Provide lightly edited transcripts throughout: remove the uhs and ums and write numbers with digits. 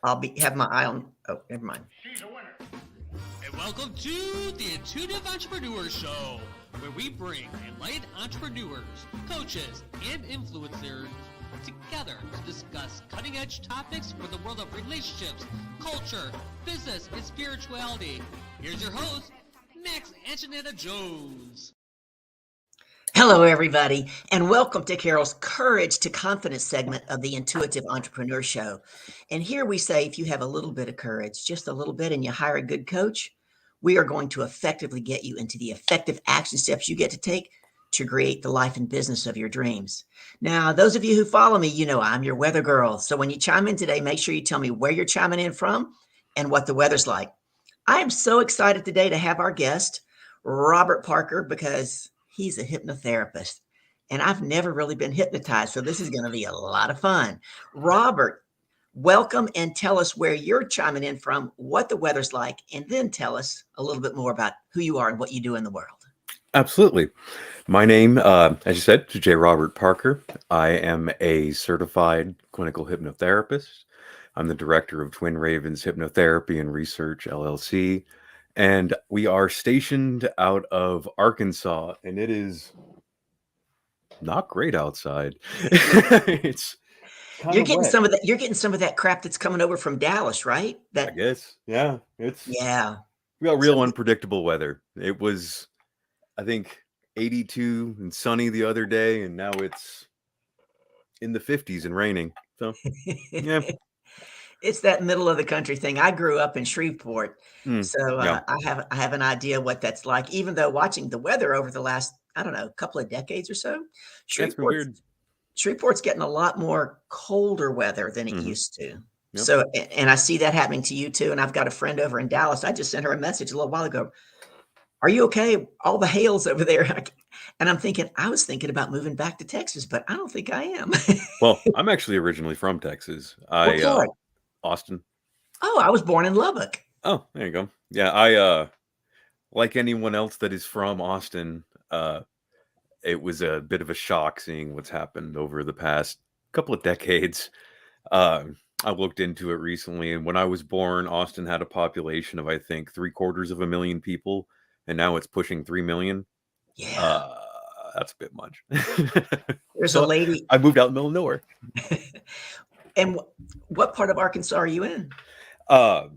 have my eye on. Oh, never mind. She's a winner. And welcome to the Intuitive Entrepreneur Show, where we bring enlightened entrepreneurs, coaches, and influencers together to discuss cutting-edge topics for the world of relationships, culture, business, and spirituality. Here's your host, Max Antonetta Jones. Hello, everybody, and welcome to Carol's Courage to Confidence segment of the Intuitive Entrepreneur Show. And here we say if you have a little bit of courage, just a little bit, and you hire a good coach, we are going to effectively get you into the effective action steps you get to take to create the life and business of your dreams. Now, those of you who follow me, you know I'm your weather girl. So when you chime in today, make sure you tell me where you're chiming in from and what the weather's like. I am so excited today to have our guest, Robert Parker, because he's a hypnotherapist. And I've never really been hypnotized. So this is going to be a lot of fun. Robert, welcome and tell us where you're chiming in from, what the weather's like, and then tell us a little bit more about who you are and what you do in the world. Absolutely. My name, as you said, is J. Robert Parker. I am a certified clinical hypnotherapist. I'm the director of Twin Ravens Hypnotherapy and Research, LLC. And we are stationed out of Arkansas, and it is not great outside. It's kind You're of getting wet, some of that. You're getting some of that crap that's coming over from Dallas, right? I That guess. Yeah, yeah. we got So real unpredictable weather. It was, I think, 82 and sunny the other day, and now it's in the 50s and raining. So, yeah. it's that middle of the country thing. I grew up in Shreveport, Mm, so yeah. I have an idea what that's like. Even though watching the weather over the last, I don't know, couple of decades or so, Yeah, it's been Shreveport's weird. Shreveport's getting a lot more colder weather than it Hmm. used to. Yep. So, and I see that happening to you too. And I've got a friend over in Dallas. I just sent her a message a little while ago. Are you okay? All the hail's over there. And I'm thinking, I was thinking about moving back to Texas, but I don't think I am. Well, I'm actually originally from Texas. What part? Austin. Oh, I was born in Lubbock. Oh, there you go. Yeah, I like anyone else that is from Austin, it was a bit of a shock seeing what's happened over the past couple of decades. Uh, I looked into it recently, and when I was born, Austin had a population of, I think, 750,000 people, and now it's pushing 3 million. Yeah. Uh, that's a bit much. There's a So lady. I moved out in the middle of nowhere. And what part of Arkansas are you in? Uh,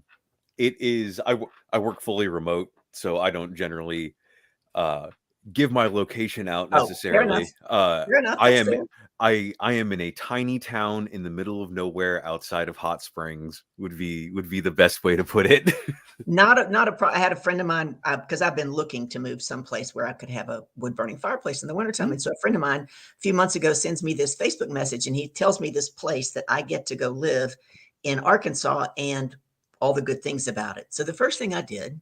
it is, I work fully remote, so I don't generally uh, give my location out Oh, fair enough. necessarily. Fair enough. I That's am fair. I am in a tiny town in the middle of nowhere outside of Hot Springs would be the best way to put it. I had a friend of mine because I've been looking to move someplace where I could have a wood burning fireplace in the wintertime. Mm, And so a friend of mine a few months ago sends me this Facebook message and he tells me this place that I get to go live in Arkansas and all the good things about it. So the first thing I did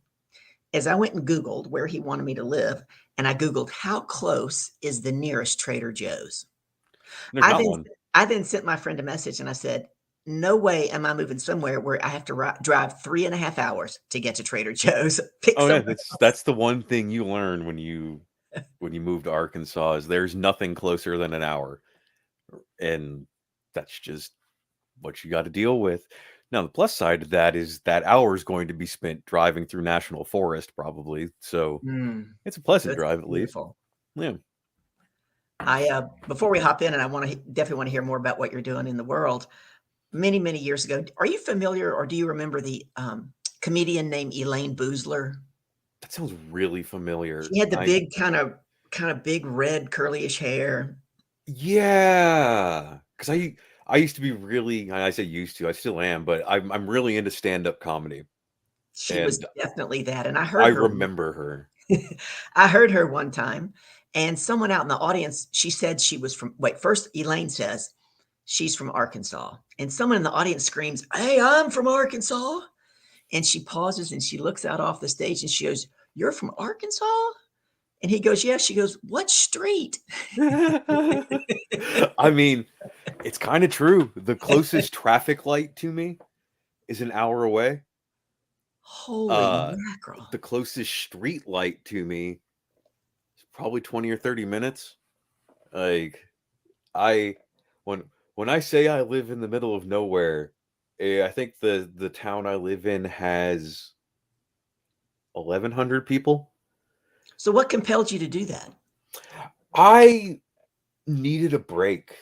is I went and Googled where he wanted me to live. And I Googled how close is the nearest Trader Joe's. there's I not then one. I then sent my friend a message and I said, no way am I moving somewhere where I have to drive 3.5 hours to get to Trader Joe's. Pick Oh yeah, somewhere else. that's the one thing you learn when you move to Arkansas is there's nothing closer than an hour, and that's just what you got to deal with. Now, the plus side of that is that hour is going to be spent driving through national forest, probably. So Mm, it's a pleasant that's drive, at least. beautiful. Yeah. Before we hop in, and I want to definitely want to hear more about what you're doing in the world. Many years ago, are you familiar or do you remember the comedian named Elaine Boozler? That sounds really familiar. She had the big kind of big red curlyish hair. Yeah, because I used to be really, I say used to, I still am, but I'm really into stand-up comedy, She was and definitely that, and I I heard her. remember her. I heard her one time, and someone out in the audience, she said she was from. Wait, first Elaine says she's from Arkansas, and someone in the audience screams, "Hey, I'm from Arkansas!" And she pauses and she looks out off the stage and she goes, "You're from Arkansas?" And he goes, "Yes." She goes, "What street?" I mean, it's kind of true. The closest traffic light to me is an hour away. Holy Uh, mackerel! the closest street light to me is probably 20 or 30 minutes. Like I when when I say I live in the middle of nowhere, I think the town I live in has 1,100 people. So what compelled you to do that? I needed a break.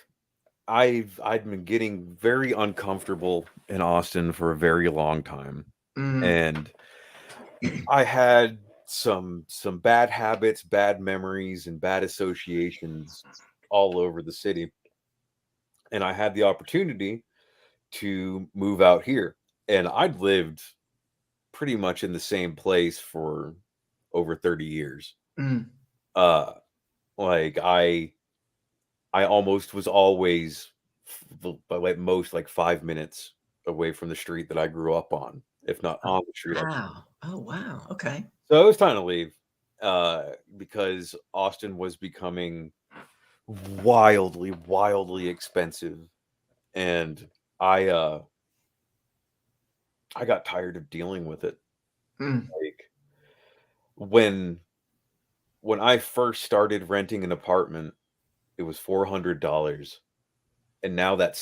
I'd been getting very uncomfortable in Austin for a very long time, Mm, and I had some bad habits, bad memories, and bad associations all over the city. And I had the opportunity to move out here. And I'd lived pretty much in the same place for over 30 years. mm. Uh like I almost was always at most like 5 minutes away from the street that I grew up on, if not Oh, on the street I grew up. wow. Oh, wow. Okay. So it was time to leave because Austin was becoming wildly expensive, and I uh I got tired of dealing with it. Mm. Like when when I first started renting an apartment, it was $400, and now that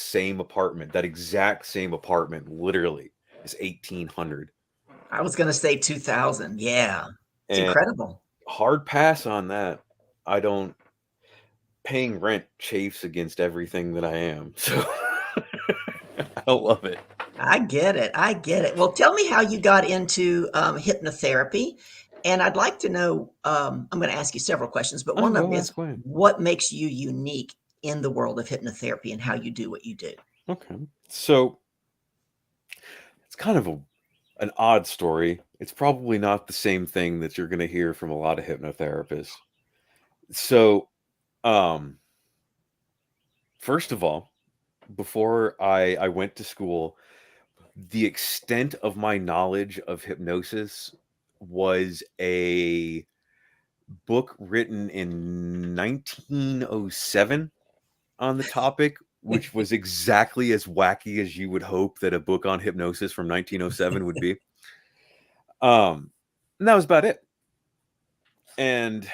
exact same apartment, literally is 1,800. I was gonna say 2000. Yeah. It's And incredible. hard pass on that. I don't paying rent chafes against everything that I am, so I don't love it. I get it. I get it. Well, tell me how you got into hypnotherapy. And I'd like to know, I'm going to ask you several questions, but Oh, one of them go is ask away. what makes you unique in the world of hypnotherapy and how you do what you do? Okay. So it's kind of an odd story. It's probably not the same thing that you're going to hear from a lot of hypnotherapists. So, um, first of all, before I went to school, the extent of my knowledge of hypnosis was a book written in 1907 on the topic, which was exactly as wacky as you would hope that a book on hypnosis from 1907 would be. And that was about it. And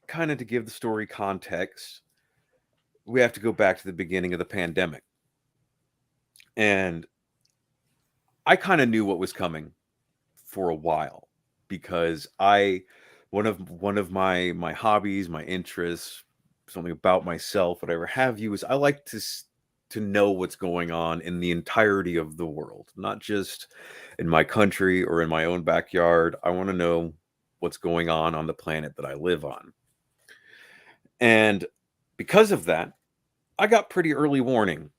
kind of to give the story context, we have to go back to the beginning of the pandemic. And I kind of knew what was coming for a while because I one of my hobbies, my interests, something about myself, whatever have you, is I like to know what's going on in the entirety of the world, not just in my country or in my own backyard. I want to know what's going on the planet that I live on. And because of that, I got pretty early warning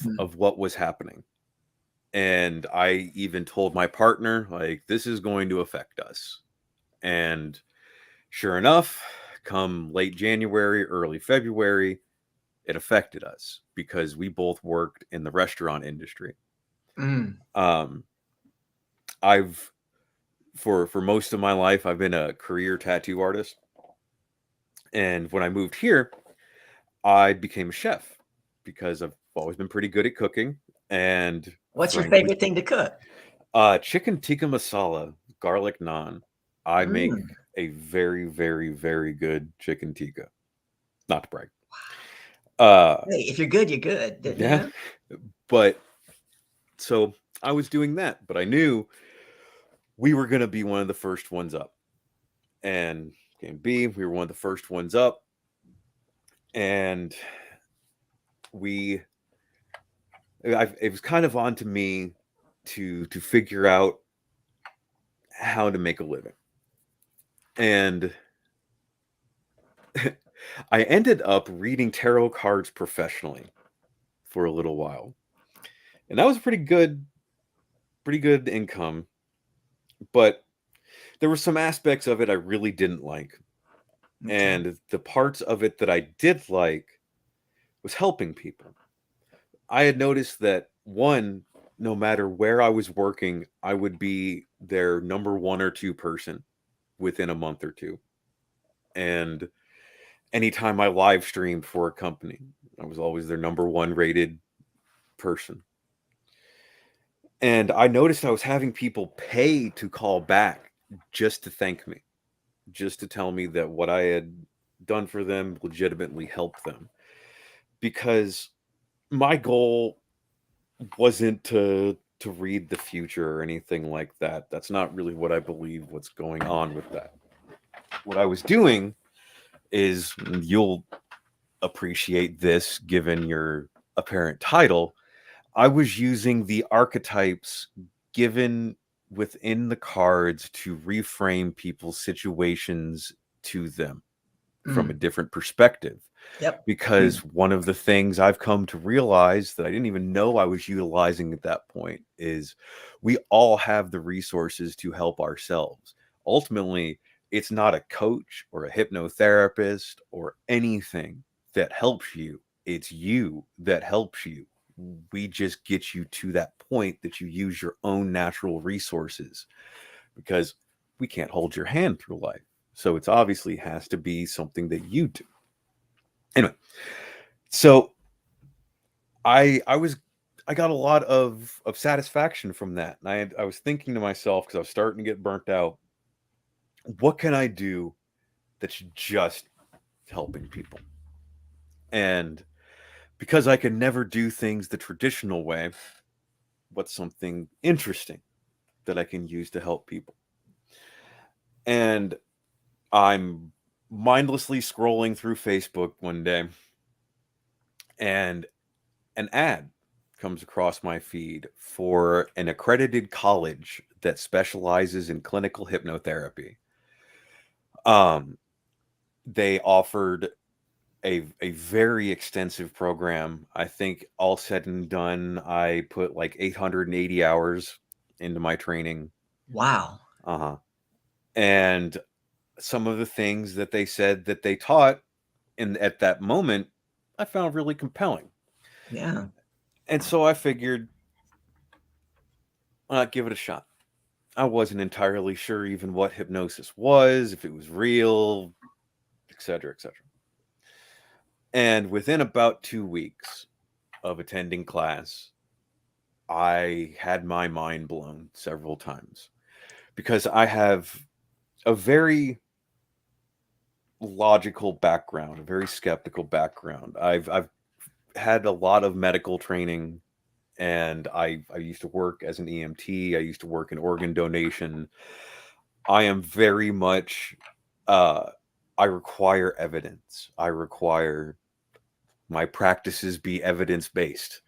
Mm, of what was happening. And I even told my partner, like, this is going to affect us. And sure enough, come late January, early February, it affected us because we both worked in the restaurant industry. mm. Um, I've for most of my life, I've been a career tattoo artist, and when I moved here, I became a chef because I've always been pretty good at cooking, and What's your frankly, favorite thing to cook? chicken tikka masala, garlic naan. I make Mm. a very good chicken tikka. Not to brag. Uh, Hey, if you're good, you're good. You yeah, know? but so I was doing that, but I knew we were going to be one of the first ones up. And game B, we were one of the first ones up, and we, it was kind of on to me to figure out how to make a living. And I ended up reading tarot cards professionally for a little while. And that was pretty good income, but there were some aspects of it I really didn't like. Okay. And the parts of it that I did like was helping people. I had noticed that one, no matter where I was working, I would be their number one or two person within a month or two. And anytime I live streamed for a company, I was always their number one rated person. And I noticed I was having people pay to call back just to thank me, just to tell me that what I had done for them legitimately helped them. Because my goal wasn't to read the future or anything like that. That's not really what I believe what's going on with that. What I was doing is, you'll appreciate this given your apparent title, I was using the archetypes given within the cards to reframe people's situations to them from a Mm. different perspective. Yep. Because one of the things I've come to realize that I didn't even know I was utilizing at that point is we all have the resources to help ourselves. Ultimately, it's not a coach or a hypnotherapist or anything that helps you. It's you that helps you. We just get you to that point that you use your own natural resources, because we can't hold your hand through life. So it's obviously has to be something that you do. Anyway, so I got a lot of satisfaction from that. And I was thinking to myself, because I was starting to get burnt out, what can I do that's just helping people? And because I can never do things the traditional way, what's something interesting that I can use to help people? And I'm mindlessly scrolling through Facebook one day, and an ad comes across my feed for an accredited college that specializes in clinical hypnotherapy. Um, they offered a very extensive program. I think all said and done, I put like 880 hours into my training. Wow. Uh-huh. And some of the things that they said that they taught in at that moment, I found really compelling. Yeah. And so I figured, why not give it a shot? I wasn't entirely sure even what hypnosis was, if it was real, etc., etc. And within about 2 weeks of attending class, I had my mind blown several times, because I have a very logical background, a very skeptical background. I've had a lot of medical training, and I used to work as an EMT. I used to work in organ donation. I am very much uh I require evidence. I require my practices be evidence based.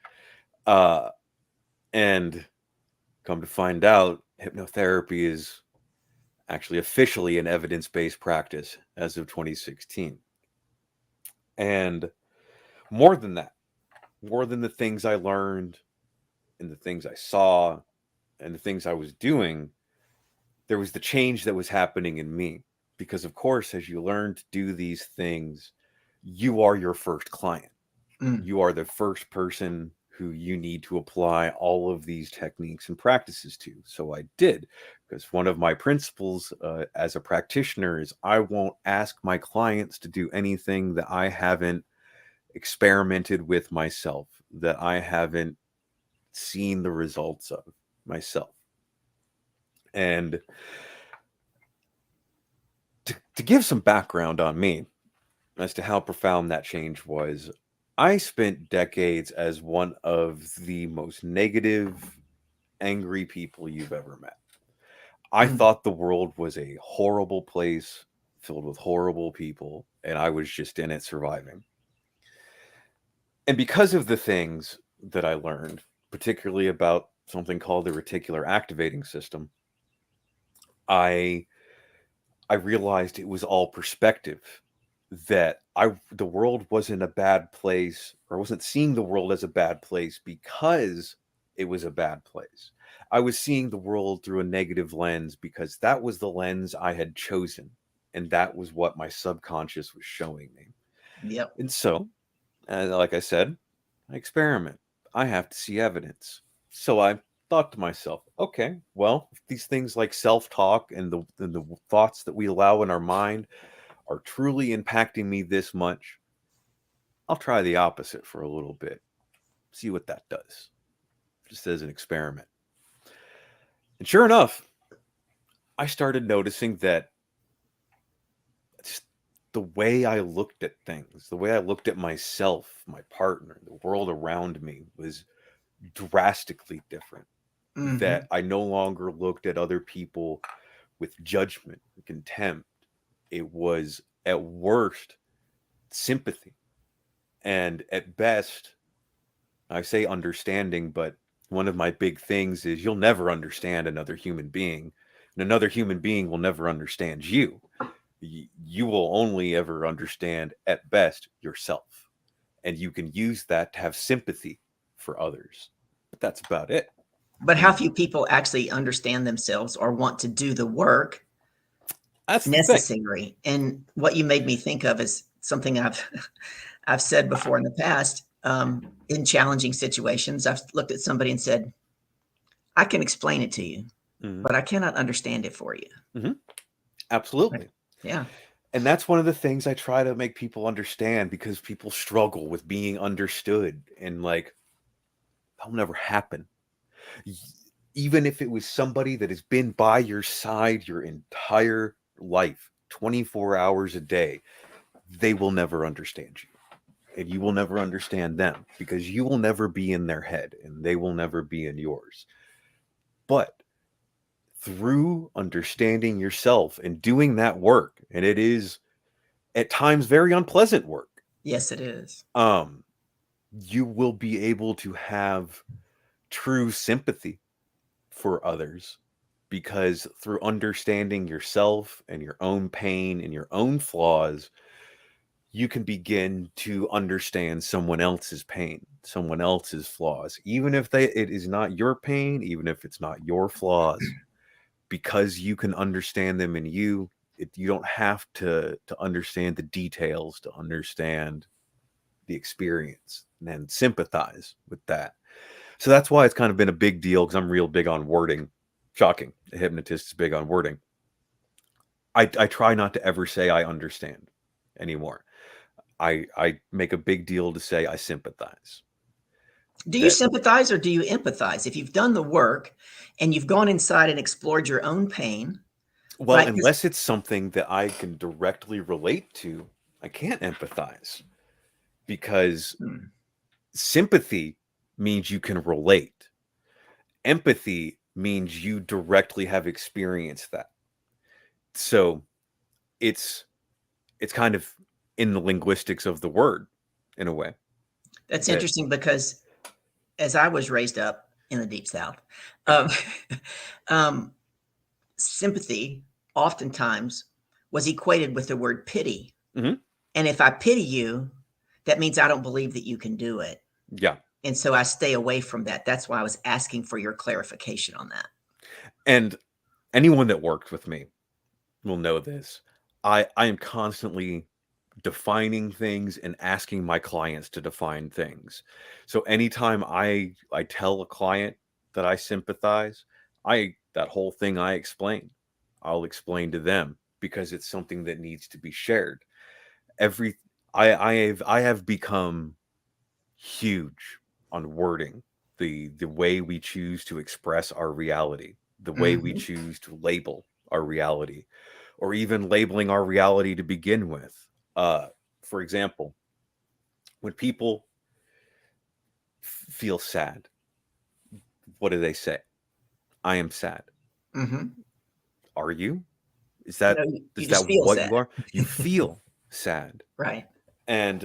Uh and come to find out, hypnotherapy is actually officially an evidence based practice as of 2016. And more than that, more than the things I learned and the things I saw and the things I was doing, there was the change that was happening in me. Because, of course, as you learn to do these things, you are your first client. Mm. You are the first person who you need to apply all of these techniques and practices to. So I did, because one of my principles as a practitioner is I won't ask my clients to do anything that I haven't experimented with myself, that I haven't seen the results of myself. And to give some background on me as to how profound that change was, I spent decades as one of the most negative, angry people you've ever met. I Mm. thought the world was a horrible place filled with horrible people, and I was just in it surviving. And because of the things that I learned, particularly about something called the reticular activating system, I I realized it was all perspective. That the world wasn't a bad place, or I wasn't seeing the world as a bad place because it was a bad place. I was seeing the world through a negative lens because that was the lens I had chosen, and that was what my subconscious was showing me. Yep. And so, like I said, I experiment. I have to see evidence. So I thought to myself, okay, well, if these things like self-talk and the thoughts that we allow in our mind are truly impacting me this much, I'll try the opposite for a little bit, see what that does, just as an experiment. And sure enough, I started noticing that just the way I looked at things, the way I looked at myself, my partner, the world around me was drastically different. Mm-hmm. That I no longer looked at other people with judgment and contempt. It was at worst sympathy, and at best, I say understanding, but one of my big things is you'll never understand another human being, and another human being will never understand you. You will only ever understand at best yourself, and you can use that to have sympathy for others, but that's about it. But how And few people actually understand themselves or want to do the work that's the thing. necessary. And what you made me think of is something I've said before in the past. In challenging situations, I've looked at somebody and said, "I can explain it to you, Hmm. but I cannot understand it for you." Hmm. Right. Absolutely. Yeah. And that's one of the things I try to make people understand, because people struggle with being understood, and like, that'll never happen. Even if it was somebody that has been by your side your entire life, 24 hours a day, they will never understand you. And you will never understand them, because you will never be in their head and they will never be in yours. But through understanding yourself and doing that work, and it is at times very unpleasant work, Yes, it is. um, you will be able to have true sympathy for others, because through understanding yourself and your own pain and your own flaws, you can begin to understand someone else's pain, someone else's flaws, even if it is not your pain, even if it's not your flaws, because you can understand them in you. You don't have to understand the details to understand the experience and then sympathize with that. So that's why it's kind of been a big deal, because I'm real big on wording. Shocking. A hypnotist is big on wording. I try not to ever say I understand anymore. I make a big deal to say I sympathize. Do you That, sympathize or do you empathize? If you've done the work and you've gone inside and explored your own pain, well, right? 'Cause unless it's something that I can directly relate to, I can't empathize, because Hmm, sympathy means you can relate. Empathy means you directly have experienced that. So it's it's kind of in the linguistics of the word, in a way. that's That interesting because as I was raised up in the deep south, um, um, sympathy oftentimes was equated with the word pity. Mhm. And if I pity you, that means I don't believe that you can do it. Yeah. And so I stay away from that. That's why I was asking for your clarification on that. And anyone that worked with me will know this. I am constantly defining things and asking my clients to define things. So anytime I tell a client that I sympathize, I that whole thing I explain, I'll explain to them, because it's something that needs to be shared. Every I have become huge on wording, the way we choose to express our reality, the way we Mhm. choose to label our reality, or even labeling our reality to begin with. Uh, for example, when people feel sad, what do they say? I am sad. Mhm. Are you? Is No, that you is just that feel what sad. you are? You feel sad. Right. And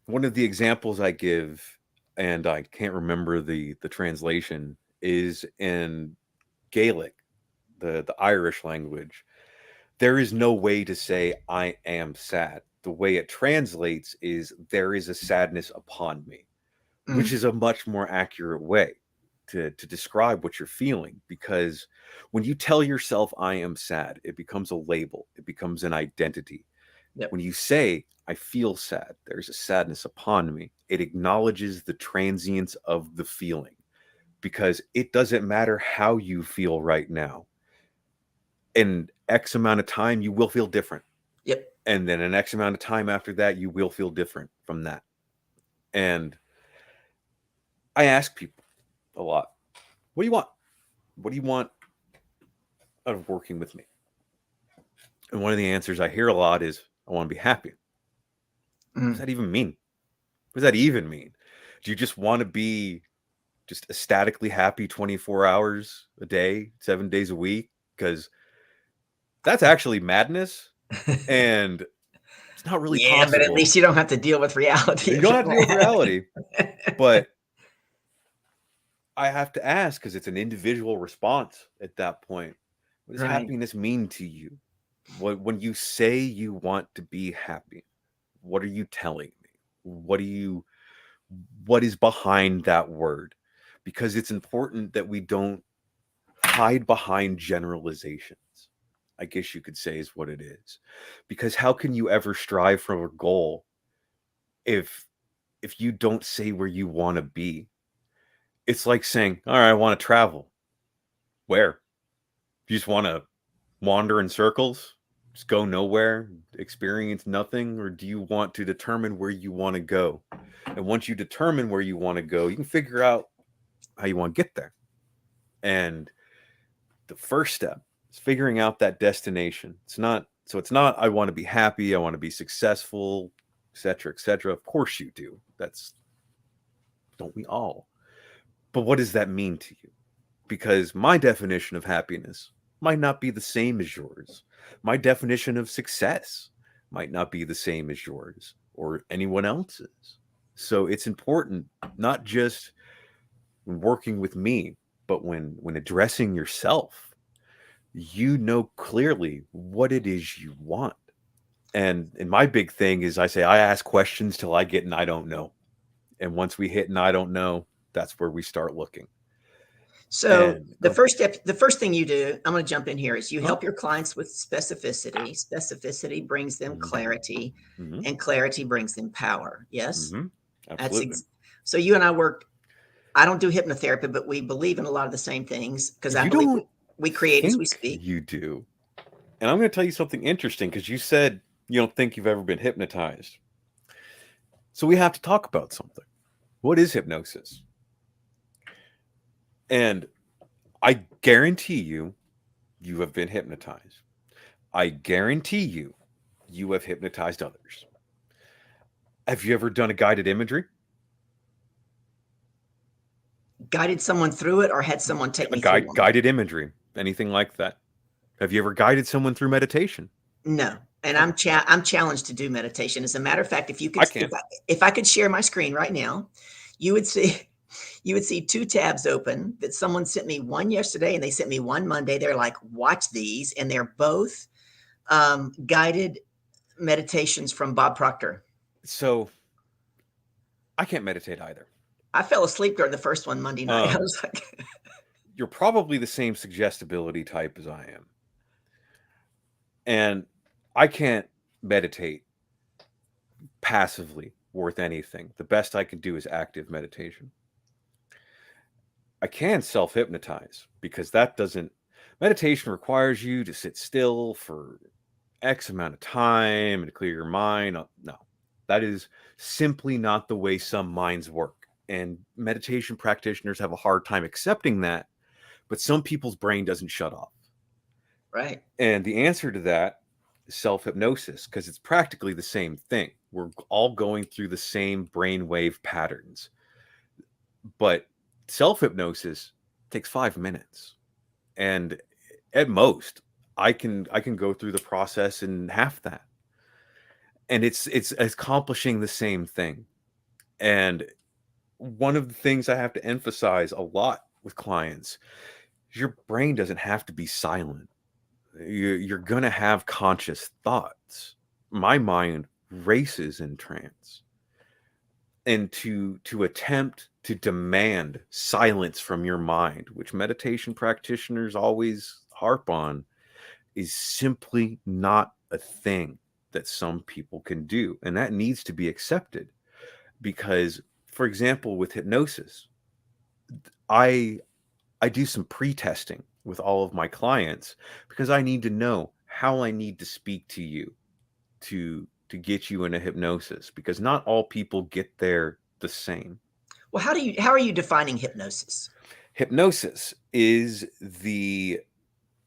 one of the examples I give, and I can't remember the translation, is in Gaelic, the Irish language. There is no way to say I am sad. The way it translates is there is a sadness upon me, which Mm. is a much more accurate way to describe what you're feeling, because when you tell yourself I am sad, it becomes a label, it becomes an identity. Yep. When you say I feel sad, there's a sadness upon me, it acknowledges the transience of the feeling, because it doesn't matter how you feel right now. In X amount of time, you will feel different. Yep. And then an X amount of time after that, you will feel different from that. And I ask people a lot, what do you want? What do you want out of working with me? And one of the answers I hear a lot is, I want to be happy. What does Mm. that even mean? What does that even mean? Do you just want to be just ecstatically happy 24 hours a day, 7 days a week, because that's actually madness, and it's not really Yeah, but at possible. least you don't have to deal with reality You of don't it, have to deal with right? reality, but I have to ask because it's an individual response at that point. What does Right. happiness mean to you? When you say you want to be happy, what are you telling me? What is behind that word? Because it's important that we don't hide behind generalizations. I guess you could say is what it is. Because how can you ever strive for a goal if you don't say where you want to be? It's like saying, "All right, I want to travel." Where? You just want to wander in circles? Just go nowhere, experience nothing, or do you want to determine where you want to go? And once you determine where you want to go, you can figure out how you want to get there. And the first step is figuring out that destination. It's not I want to be happy, I want to be successful, etc., etc. Of course you do. That's don't we all? But what does that mean to you? Because my definition of happiness might not be the same as yours. My definition of success might not be the same as yours or anyone else's. So it's important not just when working with me, but when addressing yourself, you know clearly what it is you want. And my big thing is I say I ask questions till I get an I don't know. And once we hit an I don't know, that's where we start looking. So And the go. first step, the first thing you do, I'm going to jump in here, is you Huh? help your clients with specificity. Specificity brings them Mhm. clarity, Mhm. and clarity brings them power. Yes, Mhm. that's Absolutely. so. You and I work. I don't do hypnotherapy, but we believe in a lot of the same things because I You believe don't we create as we think speak. you do. And I'm going to tell you something interesting because you said you don't think you've ever been hypnotized. So we have to talk about something. What is hypnosis? And I guarantee you have been hypnotized. I guarantee you have hypnotized others. Have you ever done a guided imagery? Guided someone through it, or had someone take A me through one. guided imagery, anything like that? Have you ever guided someone through meditation? No, and Okay. I'm challenged to do meditation. As a matter of fact, I can't. if I could share my screen right now, you would see you would see two tabs open that someone sent me, one yesterday and they sent me one Monday. They're like, watch these, and they're both guided meditations from Bob Proctor. So I can't meditate either. I fell asleep during the first one Monday night. I Um, was like, you're probably the same suggestibility type as I am. And I can't meditate passively worth anything. The best I can do is active meditation. I can self hypnotize because that doesn't, meditation requires you to sit still for X amount of time and to clear your mind. No, that is simply not the way some minds work. And meditation practitioners have a hard time accepting that, but some people's brain doesn't shut off. right. And the answer to that is self hypnosis because it's practically the same thing. We're all going through the same brainwave patterns. But self hypnosis takes 5 minutes. And at most, I can go through the process in half that. And it's accomplishing the same thing. And one of the things I have to emphasize a lot with clients is your brain doesn't have to be silent. You're going to have conscious thoughts. My mind races in trance. And to attempt to demand silence from your mind, which meditation practitioners always harp on, is simply not a thing that some people can do. And that needs to be accepted because, for example, with hypnosis, I I do some pre-testing with all of my clients because I need to know how I need to speak to you to get you into hypnosis because not all people get there the same. Well, how are you defining hypnosis? Hypnosis is the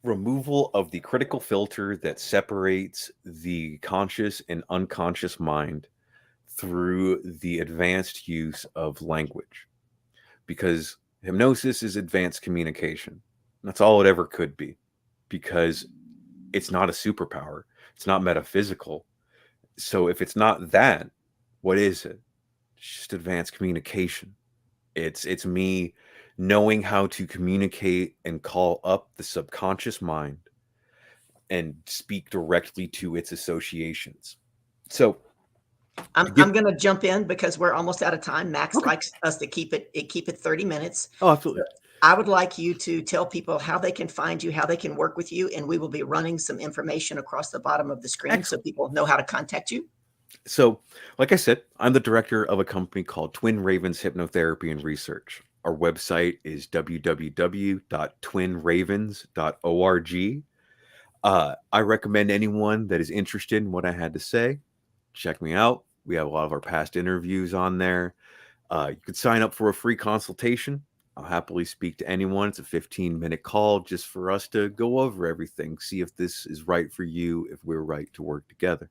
removal of the critical filter that separates the conscious and unconscious mind through the advanced use of language. Because Hypnosis is advanced communication. That's all it ever could be, because it's not a superpower. It's not metaphysical. So if it's not that, what is it? It's just advanced communication. It's me knowing how to communicate and call up the subconscious mind and speak directly to its associations. So I'm going to jump in because we're almost out of time. Max likes us to keep it 30 minutes. Oh, absolutely. I would like you to tell people how they can find you, how they can work with you, and we will be running some information across the bottom of the screen so people know how to contact you. So, like I said, I'm the director of a company called Twin Ravens Hypnotherapy and Research. Our website is www.twinravens.org. I recommend anyone that is interested in what I had to say, check me out. We have a lot of our past interviews on there. You could sign up for a free consultation. I'll happily speak to anyone. It's a 15-minute call just for us to go over everything, see if this is right for you, if we're right to work together.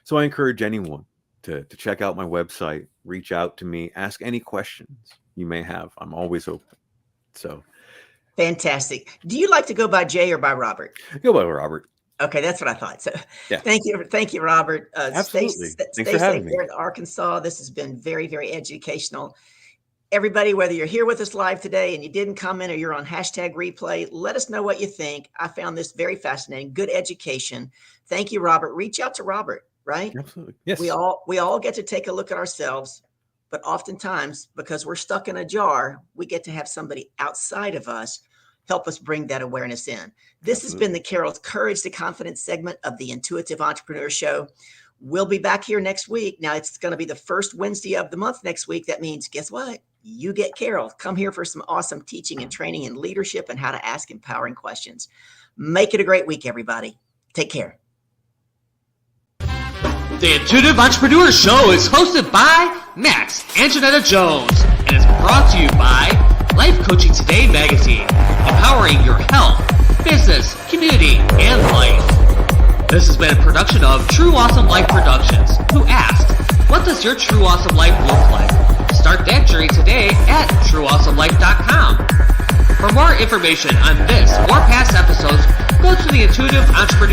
So I encourage anyone to check out my website, reach out to me, ask any questions you may have. I'm always open. So fantastic. Do you like to go by Jay or by Robert? Go by Robert. Okay, that's what I thought. So yeah. Thank you, Robert. Absolutely. Stay safe there in Arkansas. This has been very, very educational. Everybody, whether you're here with us live today and you didn't comment or you're on #replay, let us know what you think. I found this very fascinating. Good education. Thank you, Robert. Reach out to Robert, right? Absolutely. Yes. We all get to take a look at ourselves, but oftentimes because we're stuck in a jar, we get to have somebody outside of us help us bring that awareness in. This has been the Carol's Courage to Confidence segment of the Intuitive Entrepreneur Show. We'll be back here next week. Now, it's going to be the first Wednesday of the month next week. That means, guess what? You get Carol. Come here for some awesome teaching and training in leadership and how to ask empowering questions. Make it a great week, everybody. Take care. The Intuitive Entrepreneur Show is hosted by Max and Janetta Jones and is brought to you by Life Coaching Today magazine, empowering your health, business, community, and life. This has been a production of True Awesome Life Productions, who asked, what does your true awesome life look like? Start that journey today at trueawesomelife.com. For more information on this or past episodes, go to the Intuitive Entrepreneur